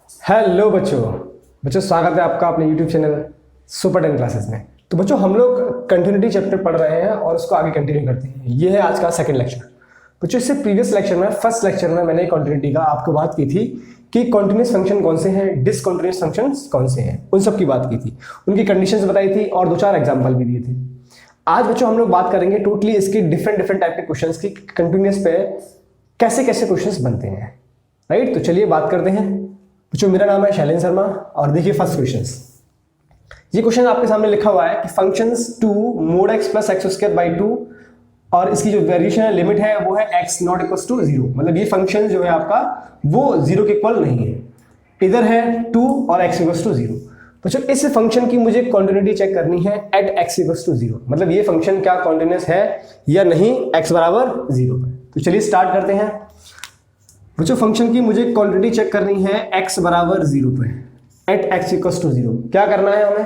Hello बच्चों स्वागत है आपका अपने यूट्यूब चैनल सुपर 10 क्लासेस में। तो बच्चों हम लोग कंटिन्यूटी चैप्टर पढ़ रहे हैं और उसको आगे कंटिन्यू करते हैं। ये है आज का सेकंड लेक्चर। बच्चों इससे प्रीवियस लेक्चर में फर्स्ट लेक्चर में मैंने कंटिन्यूटी का आपको बात की थी कि कॉन्टिन्यूस फंक्शन कौन से हैं, डिसकंटिन्यूस फंक्शन कौन से हैं, उन सब की बात की थी, उनकी कंडीशंस बताई थी और 2-4 एग्जाम्पल भी दिए थे। आज बच्चों हम लोग बात करेंगे टोटली इसकी डिफरेंट टाइप के क्वेश्चंस की, कंटिन्यूस पे कैसे कैसे क्वेश्चंस बनते हैं। राइट, तो चलिए बात करते हैं। बच्चों मेरा नाम है शैलेंद्र शर्मा और देखिए फर्स्ट क्वेश्चन। ये क्वेश्चन आपके सामने लिखा हुआ है कि functions 2 mod x plus x square by 2 और इसकी जो वेरिएशन है लिमिट है वो है x नॉट इक्वल टू 0। मतलब ये फंक्शन जो है आपका वो 0 के इक्वल नहीं है, इधर है 2 और x इक्वल टू 0। बच्चों इस फंक्शन की मुझे कॉन्टिन्यूटी चेक करनी है एट x इक्वल टू 0। मतलब ये फंक्शन क्या कॉन्टिन्यूस है या नहीं x बराबर 0 पे। तो चलिए स्टार्ट करते हैं। बच्चों फंक्शन की मुझे क्वांटिटी चेक करनी है x बराबर 0 पे, एट x इक्वल्स टू 0। क्या करना है हमें?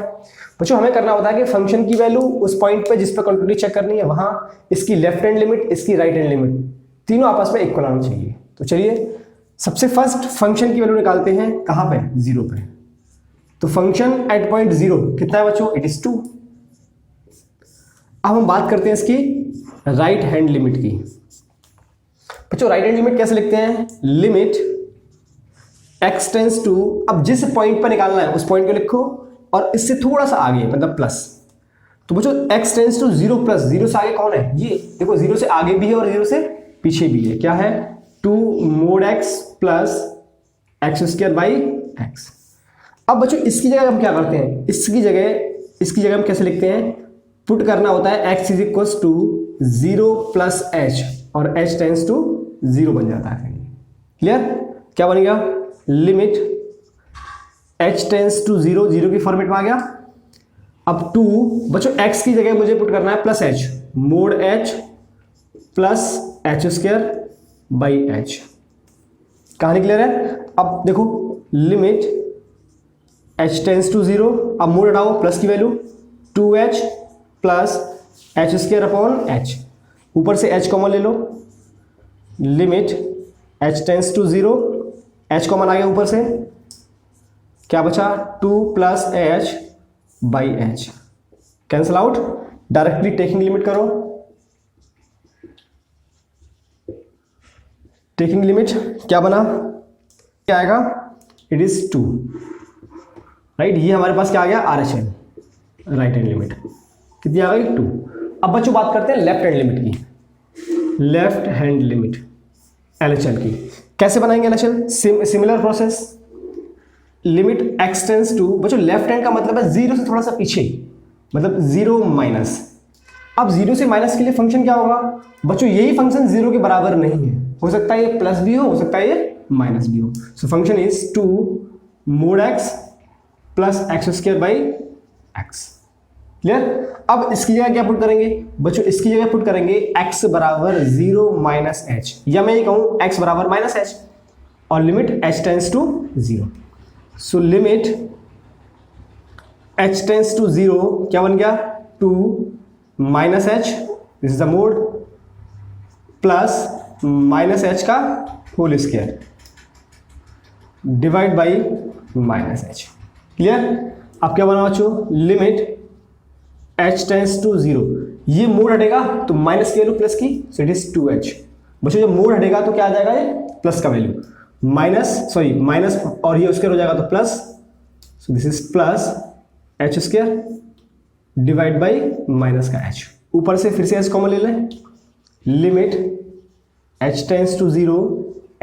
बच्चों हमें करना होता है कि फंक्शन की वैल्यू उस पॉइंट पे जिस पे क्वांटिटी चेक करनी है वहां इसकी लेफ्ट हैंड लिमिट, इसकी राइट हैंड लिमिट तीनों आपस में इक्वल आना चाहिए। तो चलिए सबसे फर्स्ट फंक्शन की वैल्यू निकालते हैं। कहां पे? 0 पे। तो फंक्शन एट पॉइंट 0 कितना है बच्चों? It is 2। अब हम बात करते हैं इसकी राइट हैंड लिमिट की। बच्चों राइट हैंड लिमिट कैसे लिखते हैं? लिमिट x टेंस टू, अब जिस पॉइंट पर निकालना है उस पॉइंट को लिखो और इससे थोड़ा सा आगे मतलब प्लस। तो बच्चों x टेंस टू 0 प्लस 0 से आगे कौन है? ये देखो 0 से आगे भी है और 0 से पीछे भी है। क्या है? 2 mod x plus x square by x. अब बच्चों इसकी जगह हम क्या करते हैं? इसकी जगह हम कैसे लिखते हैं? पुट करना होता है x is equal to 0 plus h और h टेंस टू 0 बन जाता है। क्लियर? क्या बनेगा? लिमिट h टेंस टू 0, 0 की फॉर्मेट में आ गया। अब 2 बच्चों x की जगह मुझे पुट करना है plus h, mode h plus h square by h। कहानी क्लियर है? अब देखो लिमिट h टेंस टू 0, अब मोड हटाओ, प्लस की value 2h plus h square upon h, ऊपर से h कॉमन ले लो। Limit h tends to 0, h common आ गया ऊपर से, क्या बचा? 2 plus h by h, cancel out. Directly taking limit करो। टेकिंग लिमिट क्या बना? क्या आएगा? It is 2। राइट, ये हमारे पास क्या आ गया? RHL, राइट हैंड लिमिट कितनी आ गई? 2। अब बच्चों बात करते हैं लेफ्ट हैंड लिमिट की। लेफ्ट हैंड लिमिट LHL की कैसे बनाएंगे? LHL similar process. Limit x tends to, बच्चों लेफ्ट हैंड का मतलब है 0 से थोड़ा सा पीछे, मतलब 0 माइनस। अब 0 से माइनस के लिए फंक्शन क्या होगा? बच्चों यही फंक्शन 0 के बराबर नहीं है, हो सकता है ये प्लस भी हो सकता है ये माइनस भी हो। So function is 2 mod x plus x square by x. Clear? अब इसकी जगह क्या पुट करेंगे? बच्चों इसकी जगह पुट करेंगे x बराबर 0 माइनस h, या मैं ये कहूं x बराबर माइनस h और limit h tends to 0। So limit h tends to 0 क्या बन गया? 2 minus h, this is the mod, plus minus h का whole square divide by minus h। Clear? अब क्या बना बच्चों? लिमिट h टेंस टू 0, ये मोड हटेगा तो माइनस की वैल्यू प्लस की, सो इट इज 2h। बच्चों जब मोड हटेगा तो क्या आ जाएगा? ये प्लस का वैल्यू माइनस और ये स्क्वायर हो जाएगा तो plus, so this is plus h square divide by minus का h, ऊपर से फिर से h कॉमन ले लें। Limit h tends to 0,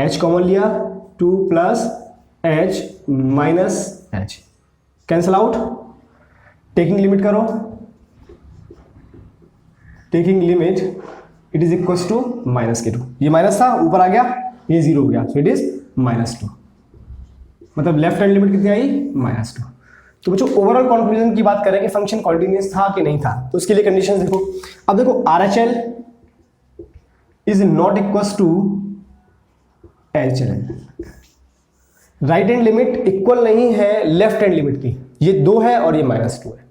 h common लिया, 2 plus h minus h, cancel out. Taking limit करो। Taking limit it is equal to minus के 2, ये माइनस था ऊपर आ गया, ये 0 हो गया, सो इट इज -2। मतलब लेफ्ट हैंड लिमिट कितनी आई? -2। तो बच्चों ओवरऑल कंक्लूजन की बात करें कि फंक्शन कॉन्टिन्यूस था कि नहीं था, तो उसके लिए कंडीशंस देखो। अब देखो RHL is not equal to LHL। Right hand limit equal नहीं है लेफ्ट हैंड लिमिट की, ये 2 है और ये -2 है।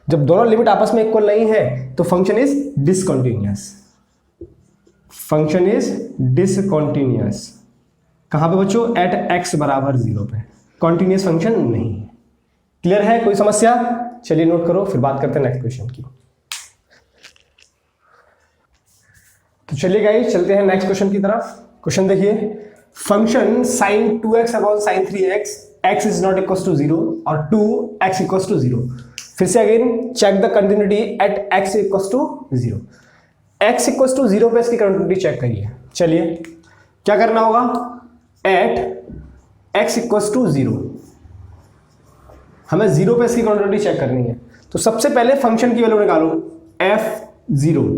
जब दोनों लिमिट आपस में इक्वल नहीं है तो function is discontinuous. Function is discontinuous कहां पे बच्चों? एट x बराबर 0 पे। कॉन्टिन्यूस फंक्शन नहीं है। क्लियर है? कोई समस्या? चलिए नोट करो, फिर बात करते हैं नेक्स्ट क्वेश्चन की। तो चलिए गाइस चलते हैं नेक्स्ट क्वेश्चन की तरफ। क्वेश्चन देखिए, function sin 2x upon sin 3x x is not equal to 0 और 2x इक्वल टू 0। फिर से again check the continuity at x equal to 0। x equal to 0 पे इसकी कंटिन्यूटी चेक करिए। चलिए क्या करना होगा, एट x इक्वल टू 0 हमें 0 पे इसकी कंटिन्यूटी चेक करनी है। तो सबसे पहले फंक्शन की वैल्यू निकालो, f0।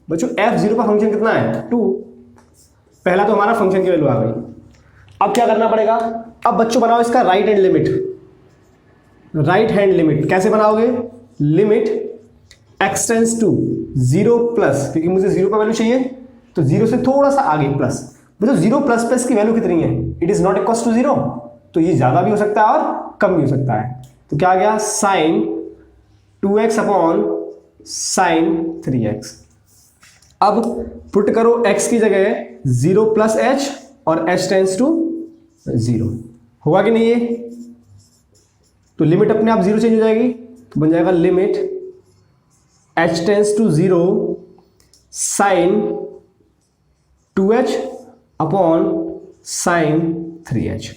बच्चों f0 का फंक्शन कितना है, 2। पहला तो हमारा फंक्शन की वैल्यू आ गई। अब क्या करना पड़ेगा, अब बच्चों बनाओ इसका right hand limit. Right hand limit कैसे बनाओगे, limit x tends to 0 plus, क्योंकि मुझे 0 का वैल्यू चाहिए तो 0 से थोड़ा सा आगे प्लस। बच्चों 0 प्लस प्लस की वैल्यू कितनी है, it is not equal to 0। तो ये ज्यादा भी हो सकता है और कम भी हो सकता है। तो क्या आ गया, sign 2x upon sine 3x। अब पुट करो x की जगह 0 प्लस h और h टेंड्स टू 0। होगा कि नहीं ये? तो लिमिट अपने आप 0 चेंज हो जाएगी, तो बन जाएगा limit h tends to 0 sine 2h upon sine 3h।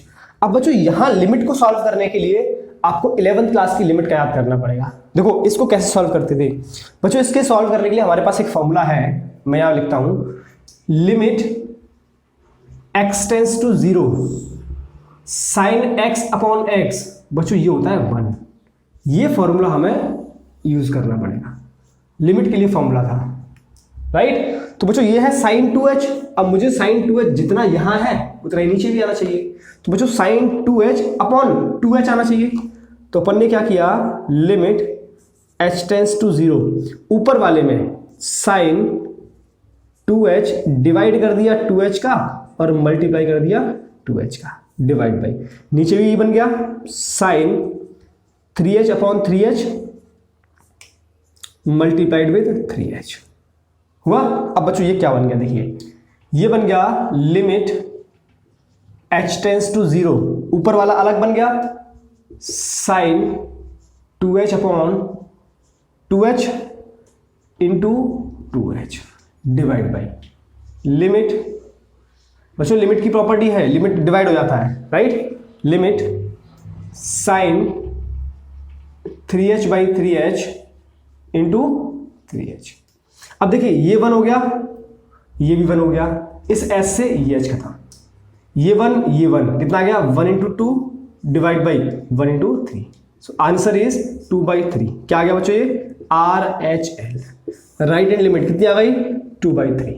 अब बच्चों यहां लिमिट को सॉल्व करने के लिए आपको 11th क्लास की लिमिट का याद करना पड़ेगा। देखो इसको कैसे सॉल्व करते थे बच्चों, इसके सॉल्व करने के लिए हमारे पास एक फॉर्मूला है, मैं यहां लिखता हूं, limit x tends to 0 sine x upon x। बच्चों ये होता है 1। ये फॉर्मूला हमें यूज करना पड़ेगा, लिमिट के लिए फॉर्मूला था, राइट। तो बच्चों ये है साइन 2h। अब मुझे साइन 2h जितना यहां है उतना ही नीचे भी आना चाहिए। तो बच्चों साइन 2h अपॉन 2h आना चाहिए। तो अपन ने क्या किया, लिमिट h टेंड्स टू 0, ऊपर वाले में साइन 2h डिवाइड कर दिया 2h का और मल्टीप्लाई कर दिया 2h का, डिवाइड बाई, नीचे भी बन गया sign 3h upon 3h multiplied with 3h हुआ। अब बच्चों ये क्या बन गया, देखिए ये बन गया लिमिट h टेंड्स टू 0, ऊपर वाला अलग बन गया sine 2h upon 2h into 2h divide by limit. बच्चों लिमिट की प्रॉपर्टी है, लिमिट डिवाइड हो जाता है, right. Limit sine 3h by 3h into 3h। अब देखिए ये 1 हो गया, ये भी 1 हो गया, इस h से ये h खत्म, ये 1 कितना आ गया, 1 into 2 divide by 1 into 3। So answer is 2/3। क्या आ गया बच्चों, ये RHL। राइट हैंड लिमिट कितनी आ गई, 2/3।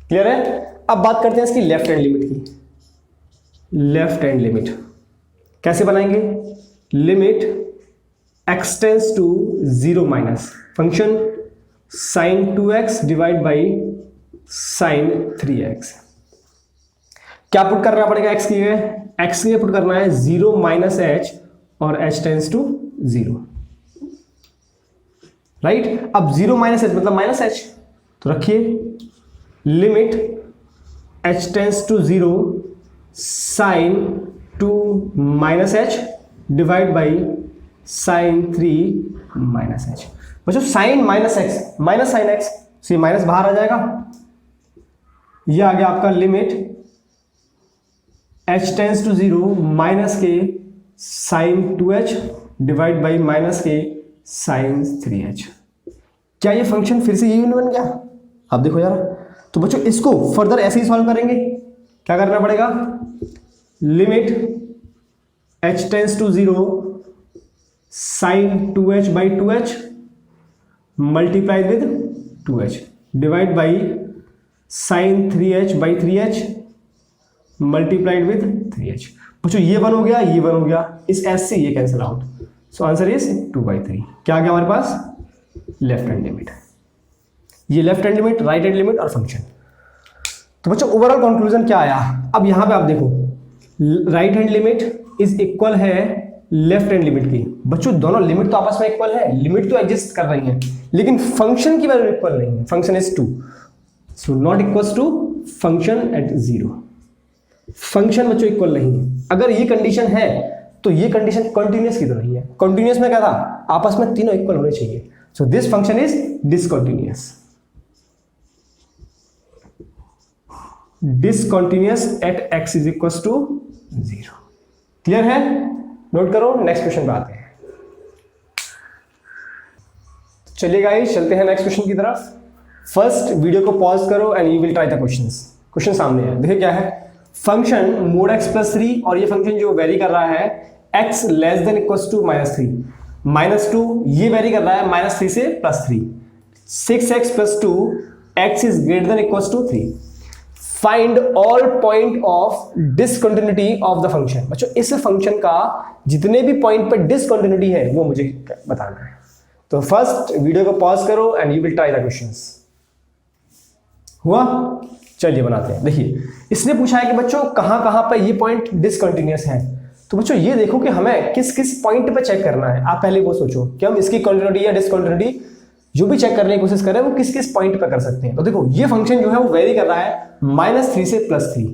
क्लियर है? अब बात करते हैं इसकी लेफ्ट हैंड लिमिट की। लेफ्ट हैंड लिमिट कैसे बनाएंगे, limit x tends to 0 minus function sine 2x divide by sine 3x। क्या पुट करना पड़ेगा x की जगह, x की जगह पुट करना है 0 माइनस h और h टेंड्स टू 0, राइट। अब 0 माइनस h मतलब माइनस h, तो रखिए limit h tends to 0 sine 2 minus h divide by sine 3 minus h। बच्चों sine minus x minus sine x, तो ये माइनस बाहर आ जाएगा। ये आ गया आपका limit h tends to 0 minus के sine 2h divide by minus के साइन 3h। क्या ये फंक्शन फिर से यही बन गया? अब देखो यार, तो बच्चों इसको फर्दर ऐसे ही सॉल्व करेंगे। क्या करना पड़ेगा, limit h tends to 0 sine 2h by 2h multiply with 2h divide by sine 3h by 3h multiplied with 3h। बच्चों ये 1 हो गया, ये 1 हो गया, इस s से ये cancel out. So answer is 2/3। क्या आ गया हमारे पास, लेफ्ट हैंड लिमिट। ये left hand limit, right hand limit और फंक्शन। तो बच्चों ओवरऑल कंक्लूजन क्या आया, अब यहां पे आप देखो right hand limit is equal है लेफ्ट हैंड लिमिट की। बच्चों दोनों लिमिट तो आपस में इक्वल है, लिमिट तो एग्जिस्ट कर रही है, लेकिन फंक्शन की वैल्यू इक्वल नहीं है। Function is 2, so not equals to function at 0। Function बच्चों इक्वल नहीं है। अगर ये कंडीशन है तो ये कंडीशन कंटिन्यूअस की तो नहीं है। कंटिन्यूअस में क्या था, आपस में तीनों इक्वल होने चाहिए। So this function is discontinuous. Discontinuous at x is equal to 0। Clear है? नोट करो, नेक्स्ट क्वेश्चन पे आते हैं। चलिए गाइस, चलते हैं नेक्स्ट क्वेश्चन की तरफ। फर्स्ट वीडियो को पॉज करो and you will try the questions. Question सामने है, देखिए क्या है। फंक्शन मोड x प्लस 3, और ये फंक्शन जो वेरी कर रहा है x less than equals to -3, -2 ये वेरी कर रहा है -3 से +3। 6x plus 2 x is greater than equals to 3। Find all point of discontinuity of the function. बच्चों इस फंक्शन का जितने भी पॉइंट पर डिसकंटिन्यूटी है वो मुझे बताना है। तो फर्स्ट वीडियो को पॉज करो and you will try the questions. हुआ? चलिए बनाते हैं। देखिए इसने पूछा है कि बच्चों कहां कहां पर ये पॉइंट डिसकंटिन्यूअस है। तो बच्चों ये देखो कि हमें किस किस पॉइंट पे चेक करना है। आप पहले वो सोचो कि हम इसकी कंटिन्यूटी या डिसकंटिन्यूटी जो भी चेक करने की कोशिश करें वो किस किस पॉइंट पे कर सकते हैं। तो देखो ये फंक्शन जो है वो वेरी कर रहा है -3 से +3।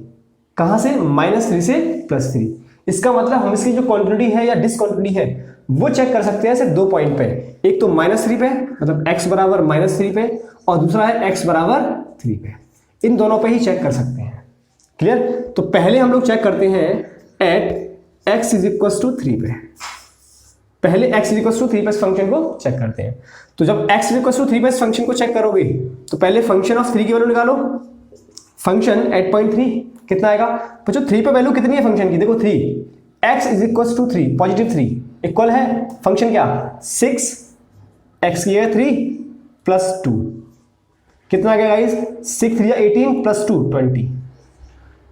कहां से? -3 से +3। इसका मतलब हम इसकी जो कंटिन्यूटी है या डिसकंटिन्यूटी है वो चेक कर सकते हैं सिर्फ दो पॉइंट पे। एक तो -3 पे, मतलब x बराबर -3 पे, और दूसरा है x बराबर 3 पे। इन दोनों पे ही चेक कर सकते हैं। क्लियर? तो पहले हम लोग चेक करते हैं at x is equal to 3 पे। पहले x इज इक्वल टू 3 पे इस फंक्शन को चेक करते हैं। तो जब x इज इक्वल टू 3 पे इस फंक्शन को चेक करोगे तो पहले फंक्शन ऑफ 3 की वैल्यू निकालो। फंक्शन एट पॉइंट 3 कितना आएगा? बच्चों 3 पे वैल्यू कितनी है फंक्शन की? देखो 3, x is equal to 3, positive 3 equal है फंक्शन क्या? 6, x की है 3 प्लस 2, कितना आ गया गाइस? 6 3 18 प्लस 2 20।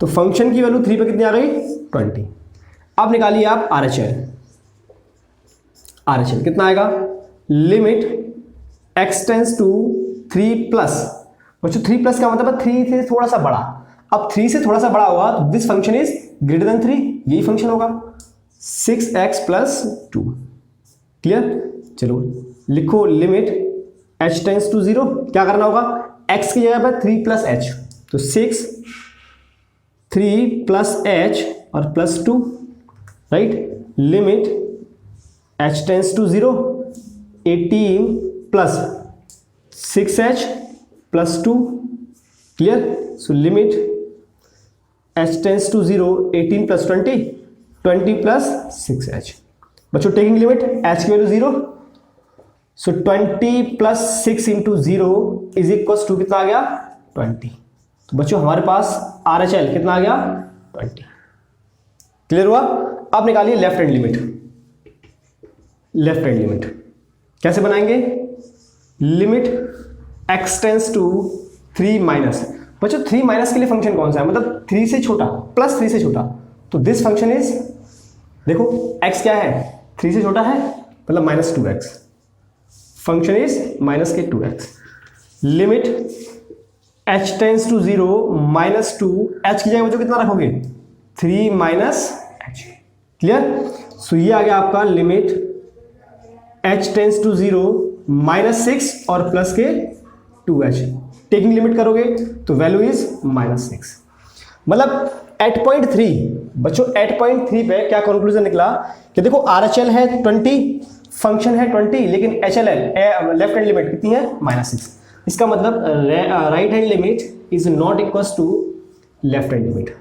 तो फंक्शन की वैल्यू 3 पे कितनी आ गई? 20। अब निकालिए आप RHL। RHL कितना आएगा? Limit x tends to 3 plus, बच्चों 3 प्लस का मतलब 3 से थोड़ा सा बड़ा। अब 3 से थोड़ा सा बड़ा होगा तो this function is greater than 3, यही फंक्शन होगा 6x प्लस 2। क्लियर? चलो लिखो लिमिट h टेंस टू 0। क्या करना होगा? x की जगह पर 3 प्लस h, तो 6 3 प्लस h और plus 2, right. Limit h tends to 0 18 plus 6h plus 2। Clear? So limit h tends to 0 18 plus 20 20 plus 6h। बच्चों टेकिंग लिमिट h की वैल्यू 0, so 20 plus 6 into 0 is equal to कितना आ गया? 20। तो बच्चों हमारे पास RHL कितना आ गया? 20। क्लियर हुआ? अब निकालिए left hand limit. Left hand limit कैसे बनाएंगे? Limit x tends to 3 minus, बच्चों 3 माइनस के लिए फंक्शन कौन सा है? मतलब 3 से छोटा, प्लस 3 से छोटा। तो दिस फंक्शन इज, देखो x क्या है? 3 से छोटा है मतलब -2x। फंक्शन इज माइनस के 2x। Limit h tends to 0 -2, h की जगह बच्चों कितना रखोगे? 3 माइनस h। क्लियर? सो ये आ गया आपका लिमिट h टेंस टू 0 -6 और प्लस के 2h। टेकिंग लिमिट करोगे तो वैल्यू इज -6। मतलब एट पॉइंट 3, बच्चों एट पॉइंट 3 पे क्या कंक्लूजन निकला कि देखो RHL है 20, फंक्शन है 20, लेकिन HLL लेफ्ट हैंड लिमिट कितनी है? -6। इसका मतलब right hand limit is not equal to left hand limit.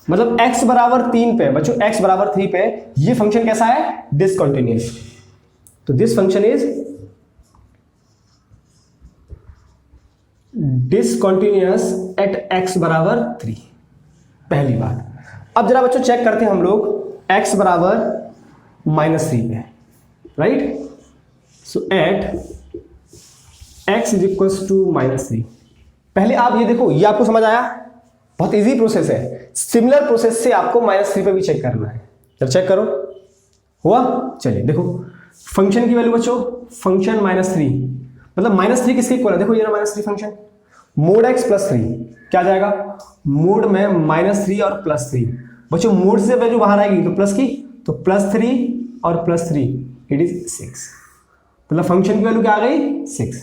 मतलब x बराबर 3 पे, बच्चों x बराबर 3 पे ये फंक्शन कैसा है? डिसकंटिन्यूअस। तो this function is discontinuous at x बराबर 3। पहली बात। अब जरा बच्चों चेक करते हैं हम लोग x बराबर -3 पे, right. So at x is equal to -3। पहले आप ये देखो, ये आपको समझ आया? बहुत इजी प्रोसेस है। सिमिलर प्रोसेस से आपको -3 पे भी चेक करना है। चल चेक करो, हुआ? चलिए देखो फंक्शन की वैल्यू बच्चों, फंक्शन -3 मतलब -3 किसके इक्वल है? देखो ये ना -3 फंक्शन, मोड x प्लस 3 क्या जाएगा? मोड में -3 और +3। बच्चों मोड से वैल्यू बाहर आएगी तो प्लस की, तो +3 और +3 इट इज 6। मतलब फंक्शन की वैल्यू क्या आ गई? 6।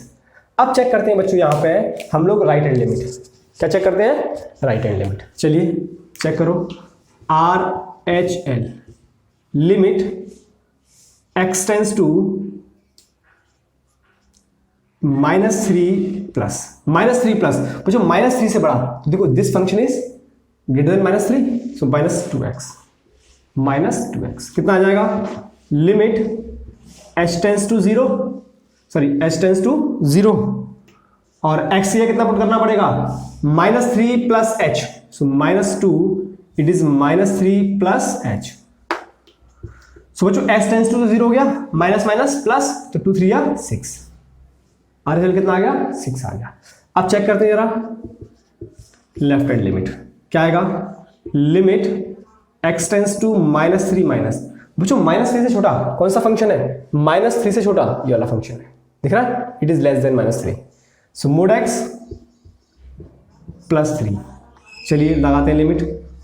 अब चेक करते हैं बच्चों यहाँ पे हम लोग राइट हैंड लिमिट। क्या चेक करते हैं? Right hand limit. चलिए चेक करो RHL limit x tends to -3 plus बच्चों -3 से बड़ा, तो देखो this function is greater than -3, सो -2x कितना आ जाएगा, लिमिट h टेंस टू 0 और x ये कितना पुट करना पड़ेगा, -3 plus h, so -2 it is -3 plus h। सो बच्चों h टेंस टू 0 हो गया, माइनस प्लस, तो 2 3 6, और रिजल्ट कितना आ गया, 6 आ गया। अब चेक करते हैं जरा लेफ्ट हैंड लिमिट क्या आएगा, लिमिट x टेंस टू -3 बच्चों -3 से छोटा कौन सा फंक्शन है, -3 से छोटा ये वाला फंक्शन है, दिख रहा है, it is less than -3, so mode x +3। चलिए लगाते हैं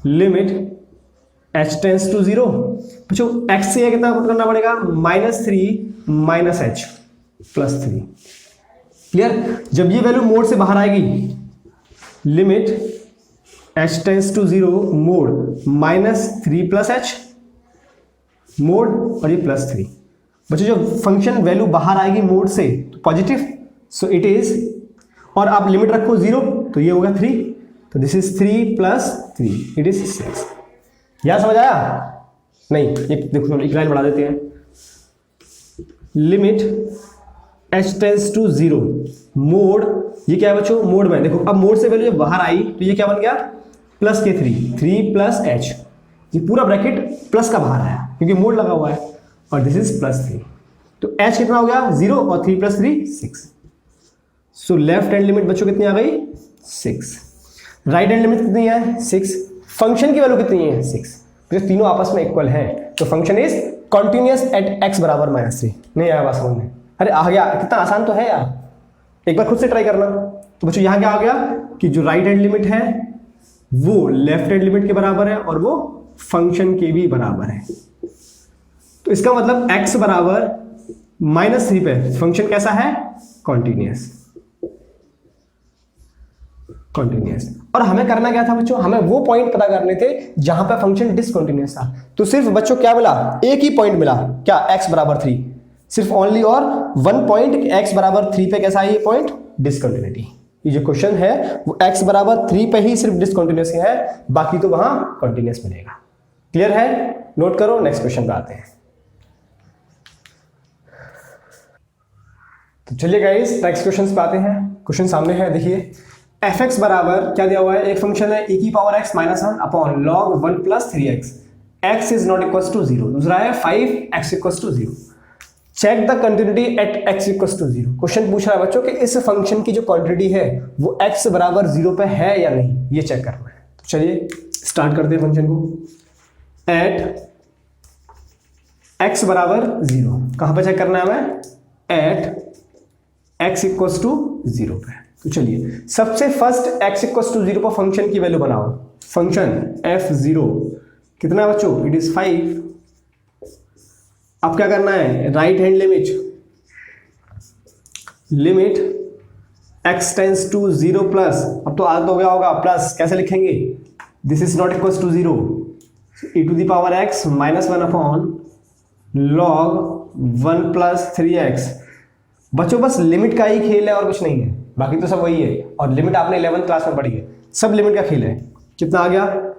लिमिट h टेंस टू 0, बच्चों x से कितना पुट करना पड़ेगा, -3 h +3। क्लियर, जब ये वैल्यू मोड से बाहर आएगी, limit h tends to 0 mod -3 plus h mod और ये +3। बच्चों जब फंक्शन वैल्यू बाहर आएगी मोड से तो पॉजिटिव, सो इट इज, और आप लिमिट रखो 0 तो ये होगा 3, तो दिस इज 3 + 3 इट इज 6। यहां समझ आया, नहीं ये देखो एक लाइन बढ़ा देते हैं, limit h tends to 0 mod, ये क्या है बच्चों, मोड में देखो, अब मोड से वैल्यू जब बाहर आई तो ये क्या बन गया, प्लस के 3 प्लस h, ये पूरा ब्रैकेट प्लस का बाहर आया क्योंकि मोड लगा हुआ है, और दिस इज +3, तो h कितना हो गया 0 और 3 + 3 6। सो लेफ्ट हैंड लिमिट बच्चों कितनी आ गई, 6। राइट हैंड लिमिट कितनी है, 6। फंक्शन की वैल्यू कितनी है, 6। तो तीनों आपस में इक्वल है, तो function is continuous at x बराबर -3। नहीं आया बात समझ में, अरे आ गया, कितना आसान तो है यार, एक बार खुद से ट्राई करना। तो बच्चों यहां क्या आ गया कि जो राइट हैंड लिमिट है वो लेफ्ट हैंड लिमिट के बराबर है और वो फंक्शन के भी बराबर है, तो इसका मतलब x बराबर -3 पे फंक्शन कैसा है, कॉन्टिन्यूअस। और हमें करना क्या था बच्चों, हमें वो पॉइंट पता करने थे जहां पे फंक्शन डिसकंटिन्यूअस था। तो सिर्फ बच्चों क्या मिला, एक ही पॉइंट मिला, क्या, x बराबर 3, सिर्फ ओनली और वन पॉइंट, x बराबर 3 पे कैसा है ये पॉइंट, डिसकंटिन्यूटी। ये जो क्वेश्चन है वो x बराबर 3 पे ही सिर्फ डिसकंटिन्यूअस है, बाकी तो वहां कंटिन्यूअस मिलेगा। क्लियर है, नोट करो, नेक्स्ट क्वेश्चन पे आते हैं। तो चलिए गाइस नेक्स्ट क्वेश्चन पे आते हैं। क्वेश्चन सामने है, देखिए f(x) बराबर क्या दिया हुआ है, एक फंक्शन है e⁻x - 1 upon log 1 + 3x, x is not equal to 0। दूसरा है 5x equal to 0। Check the continuity at x equal to 0। Question पूछ रहा है बच्चों कि इस फंक्शन की जो क्वांटिटी है वो x बराबर 0 पे है या नहीं, ये चेक करना है। तो चलिए स्टार्ट करते हैं फंक्शन को। एट x बराबर 0, कहां पे चेक करना है हमें, एट x इक्वल टू 0 पे। तो चलिए सबसे फर्स्ट x इक्वल टू 0 पर फंक्शन की वैल्यू बनाओ। फंक्शन f0 कितना बच्चों, इट इज 5। अब क्या करना है, right hand limit x tends to 0 plus, अब तो आदत हो गया होगा प्लस, कैसे लिखेंगे, this is not equal to 0, e⁻x - 1 upon log 1 + 3x। बच्चों बस लिमिट का ही खेल है और कुछ नहीं है, बाकी तो सब वही है, और लिमिट आपने 11th क्लास में पढ़ी है, सब लिमिट का खेल है। कितना आ गया,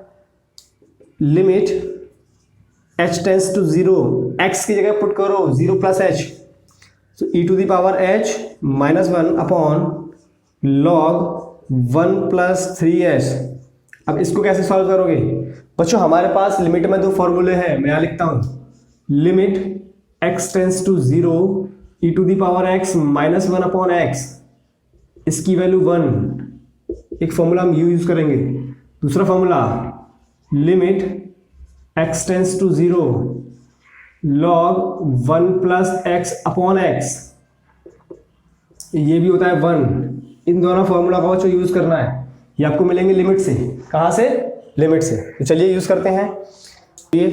limit h tends to 0, x की जगह पुट करो 0 + h, तो e⁻h - 1 अपॉन log 1 + 3h। अब इसको कैसे सॉल्व करोगे बच्चों, हमारे पास लिमिट में दो फॉर्मूले हैं, मैं यहां लिखता हूं, limit x tends to 0 e⁻x - 1 upon x, इसकी वैल्यू 1, एक फॉर्मूला हम यूज करेंगे। दूसरा formula limit x tends to 0 log 1 + x upon x, ये भी होता है 1। इन दोनों फॉर्मूला का बच्चों यूज करना है, ये आपको मिलेंगे लिमिट से। कहां से, लिमिट से। तो चलिए यूज करते हैं। ये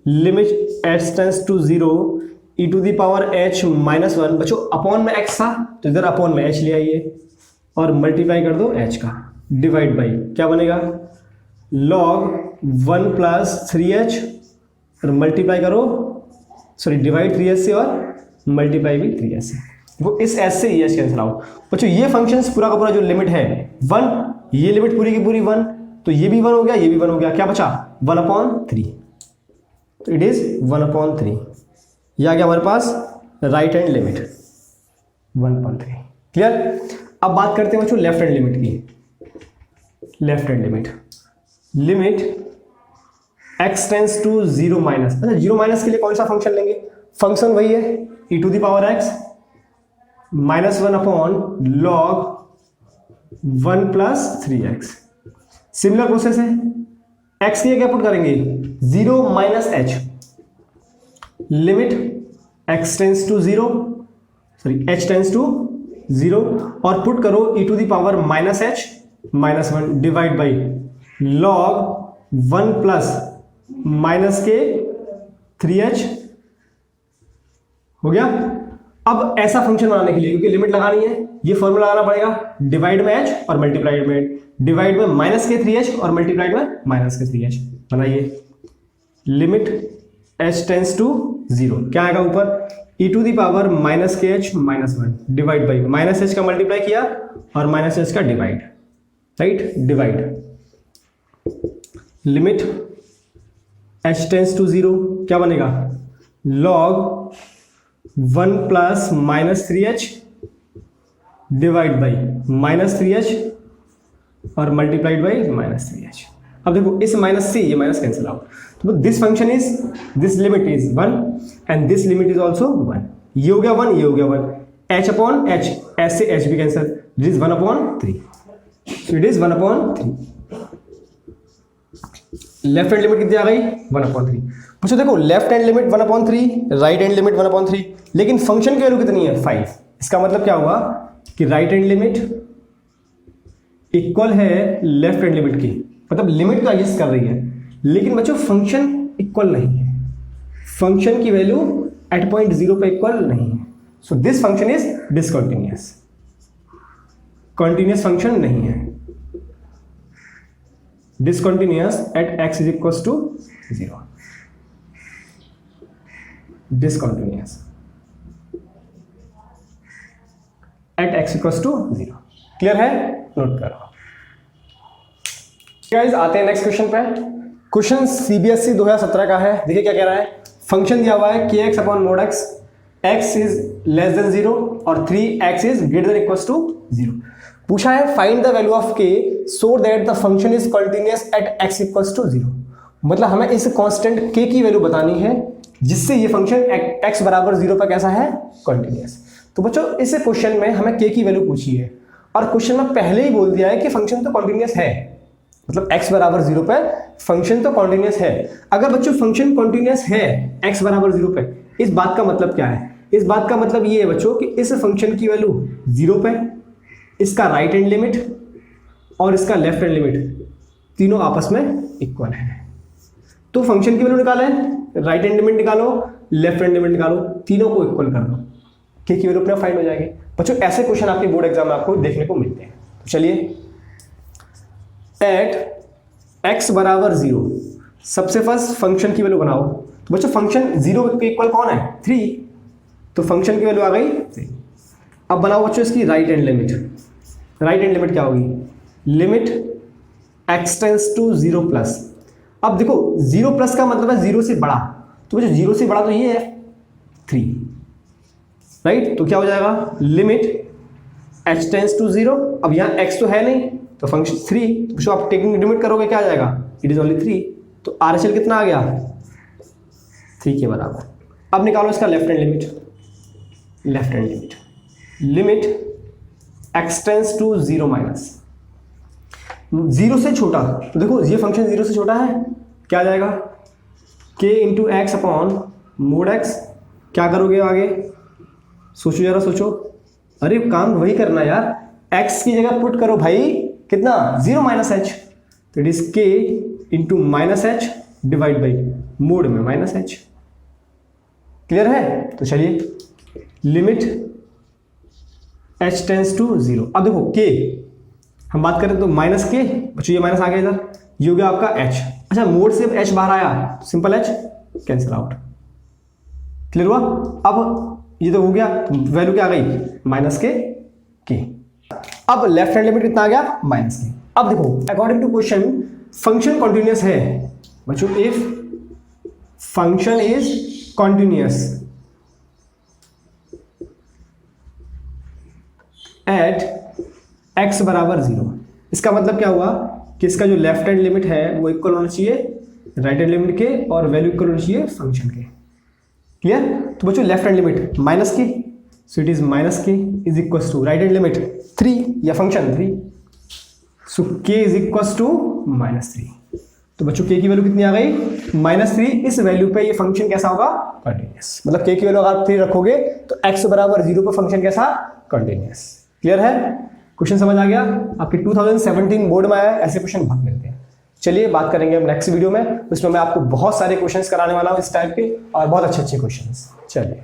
limit h tends to 0 e⁻h - 1, बच्चों अपॉन में x था तो इधर अपॉन में h ले आइए और मल्टीप्लाई कर दो h का, डिवाइड बाई क्या बनेगा, log 1 + 3h और मल्टीप्लाई करो, सॉरी डिवाइड 3s से और मल्टीप्लाई भी 3s से। वो इस s से ये s कैंसिल आउट। बच्चों ये फंक्शन पूरा का पूरा जो लिमिट है 1, ये लिमिट पूरी की पूरी 1, तो ये भी 1 हो गया, ये भी 1 हो गया, क्या बचा 1/3। तो इट इज 1/3। ये आ गया हमारे पास राइट हैंड लिमिट 1/3। क्लियर। अब बात करते हैं बच्चों लेफ्ट हैंड लिमिट की। Left hand limit x tends to 0 minus. अच्छा 0 माइनस के लिए कौन सा फंक्शन लेंगे? फंक्शन वही है e to the power x -1/log 1 + 3x। Similar process है, x के लिए क्या पुट करेंगे 0 - h, limit x tends to 0, sorry h tends to 0 और पुट करो e to the power -h -1 divide by log 1 plus minus के 3h हो गया। अब ऐसा फंक्शन बनाने के लिए क्योंकि लिमिट लगानी है, ये फॉर्मूला लगाना पड़ेगा, डिवाइड में h और मल्टीप्लाइड में, डिवाइड में माइनस के 3h और मल्टीप्लाइड में माइनस के 3h। बनाइए लिमिट h टेंस टू 0, क्या आएगा ऊपर e to the power -kh -1 divide by -h का मल्टीप्लाई किया और -h का divide, right, divide limit h tends to 0 क्या बनेगा log 1 plus -3h divide by -3h और मल्टीप्लाइड बाई -3h। अब देखो इस माइनस से ये माइनस कैंसिल आउट, तो this function is, this limit is 1 and this limit is also 1। ये हो गया 1, ये हो गया 1, h/h, s से h भी cancel, it is 1/3, so it is 1/3। Left hand limit कितनी आ गई 1/3। पूछो देखो left hand limit 1/3, right hand limit 1/3, लेकिन फंक्शन की वैल्यू कितनी है 5। इसका मतलब क्या हुआ कि राइट हैंड लिमिट इक्वल है लेफ्ट हैंड लिमिट की, मतलब लिमिट तो एग्जिस्ट कर रही है, लेकिन बच्चों फंक्शन इक्वल नहीं है, फंक्शन की वैल्यू एट पॉइंट 0 पे इक्वल नहीं है। सो this function is discontinuous, continuous function नहीं है, discontinuous at x is equals to 0, discontinuous at x equals to 0। Clear है, नोट करो गाइस। आते हैं नेक्स्ट क्वेश्चन पे। क्वेश्चन सीबीएसई 2017 का है। देखिए क्या कह रहा है, फंक्शन दिया हुआ है kx/mod x is less than 0 और 3x is greater than equals to 0। पूछा है find the value of k so that the function is continuous at x equals to 0। मतलब हमें इस कांस्टेंट k की वैल्यू बतानी है जिससे ये फंक्शन x बराबर 0 पर कैसा है, कंटिन्यूअस। तो बच्चों इस क्वेश्चन में हमें k की वैल्यू पूछी है और क्वेश्चन में पहले ही बोल दिया है कि फंक्शन तो कंटिन्यूअस है, मतलब x बराबर 0 पर फंक्शन तो कंटिन्यूअस है। अगर बच्चों फंक्शन कंटिन्यूअस है x बराबर 0 पे, इस बात का मतलब क्या है, इस बात का मतलब ये है बच्चों कि इस फंक्शन की वैल्यू 0 पे, इसका राइट हैंड लिमिट और इसका लेफ्ट हैंड लिमिट तीनों आपस में इक्वल है। तो फंक्शन की वैल्यू निकाले, राइट हैंड लिमिट निकालो, लेफ्ट हैंड लिमिट निकालो, तीनों को इक्वल कर दो, k की वैल्यू अपने फाइंड हो जाएगी। बच्चों ऐसे क्वेश्चन आपके बोर्ड एग्जाम में आपको देखने को मिलते हैं। तो चलिए एट x बराबर 0 सबसे फर्स्ट फंक्शन की वैल्यू बनाओ। तो बच्चों फंक्शन 0 के इक्वल कौन है 3, तो फंक्शन की वैल्यू आ गई 3। अब बनाओ बच्चों इसकी right hand limit. Right hand limit क्या होगी, limit x tends to 0 plus. अब देखो 0 प्लस का मतलब है 0 से बड़ा, तो बच्चों 0 से बड़ा तो ये है 3, राइट। तो क्या हो जाएगा लिमिट h टेंस टू 0, अब यहाँ x तो है नहीं तो फंक्शन 3, तो आप टेकिंग लिमिट करोगे क्या आ जाएगा, इट इज ओनली 3, तो RHL कितना आ गया 3 के बराबर। अब निकालो इसका left hand limit. Left hand limit, limit x tends to 0 minus 0 से छोटा, तो देखो ये फंक्शन 0 से छोटा है, क्या आ जाएगा k into x upon mode x। क्या करोगे आगे, सोचो जरा सोचो, अरे काम वही करना यार, x की जगह पुट करो भाई कितना 0 माइनस h, तो it is k into minus h divide by mode में माइनस h। क्लियर है, तो चलिए लिमिट h टेंस टू 0। अब देखो k हम बात करें तो माइनस k, बच्चों ये माइनस आ गया इधर, ये हो गया आपका h। अच्छा मोड से h बाहर आया, simple h cancel out. Clear हुआ? अब ये तो हो गया, वैल्यू क्या आ गई माइनस के। अब लेफ्ट हैंड लिमिट कितना आ गया माइनस के। अब देखो according to question function continuous है बच्चों, if function is continuous at x बराबर 0, इसका मतलब क्या हुआ कि इसका जो लेफ्ट हैंड लिमिट है वो इक्वल होना चाहिए राइट हैंड लिमिट के और वैल्यू इक्वल होना चाहिए फंक्शन के। क्लियर? तो बच्चों लेफ्ट हैंड लिमिट माइनस की, सो इट इज माइनस के is equal to right hand limit 3 या function 3, so k is equal to -3। तो बच्चों k की वैल्यू कितनी आ गई -3। इस वैल्यू पे ये फंक्शन कैसा होगा कंटिन्यूअस, मतलब k की वैल्यू अगर आप 3 रखोगे तो x बराबर 0 पे फंक्शन कैसा कंटिन्यूअस। क्लियर है? क्वेश्चन समझ आ गया? आपके 2017 बोर्ड में आया, ऐसे क्वेश्चन बहुत मिलते हैं। चलिए बात करेंगे हम नेक्स्ट वीडियो में, उसमें मैं आपको बहुत सारे क्वेश्चंस कराने वाला हूँ इस टाइप के और बहुत अच्छे क्वेश्चंस। चलिए।